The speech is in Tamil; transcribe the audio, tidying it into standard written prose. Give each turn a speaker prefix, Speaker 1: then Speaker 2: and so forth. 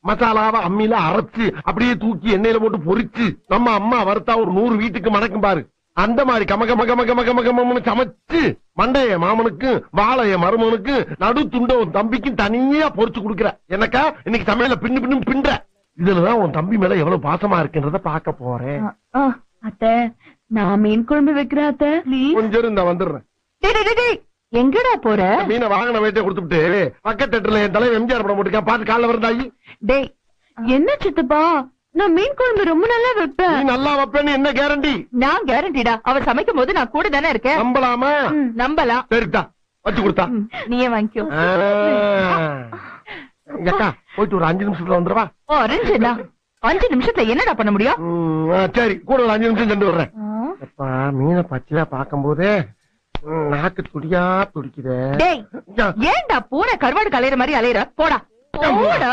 Speaker 1: மசாலாவை அம்மியில அரைச்சு அப்படியே தூக்கி எண்ணெயில போட்டு பொரிச்சு நம்ம அம்மா வறுத்தா ஒரு 100 வீட்டுக்கு மணக்கும் பாரு. அந்த மாதிரி கமகமகமகமகமகம்னு சமைச்சு மண்டைய மாமனுக்கு வாழைய மருமனுக்கு நடு துண்ட உன் தம்பிக்கும் தனியா பொரிச்சு கொடுக்குற. எனக்கா இன்னைக்கு சமையல பின்னு பின்னு பின்ற. இதுலதான் உன் தம்பி மேல எவ்வளவு பாசமா இருக்குன்றத பாக்க போறேன்.
Speaker 2: அத்தை நான் மீன் குழம்பு வைக்கிறேன் அத்தை.
Speaker 1: கொஞ்சம் இருந்தா வந்துடுறேன்.
Speaker 2: எங்கடா போற?
Speaker 1: மீனை வாங்கின வேட்டை கொடுத்துட்டு பக்கத்து தேட்டர்ல என் தலைவர் எம்ஜிஆர் படம் போட்டுருக்கேன், பாத்து காலைல வருந்தாயி.
Speaker 2: டேய் என்ன சித்தப்பா, நான் மீன் குழம்பு ரொம்ப நல்லா வைப்பேன்.
Speaker 1: நீ நல்லா வைப்பேன்னு என்ன கேரண்டி?
Speaker 2: நான் கேரண்டிடா, அவ சமைக்கும் போது நான் கூட தானே இருக்கேன்.
Speaker 1: நம்பலாமா?
Speaker 2: நம்பலாம்.
Speaker 1: சரிதா வச்சு கொடுத்தா
Speaker 2: நீயே வாங்கிக்கோ.
Speaker 1: அக்கா போயிட்டு ஒரு 5 நிமிஷத்துல வந்துருவா.
Speaker 2: 5 நிமிஷத்துல என்னடா பண்ண முடியும்?
Speaker 1: சரி கூட ஒரு 5 நிமிஷம் சென்று வர்றேன். மீனை பச்சையா பாக்கும் போதே நாக்கு துடியா துடிக்குதே.
Speaker 2: ஏன்டா பூனை கருவாடு கலையிற மாதிரி அலையிற? போடா போடா.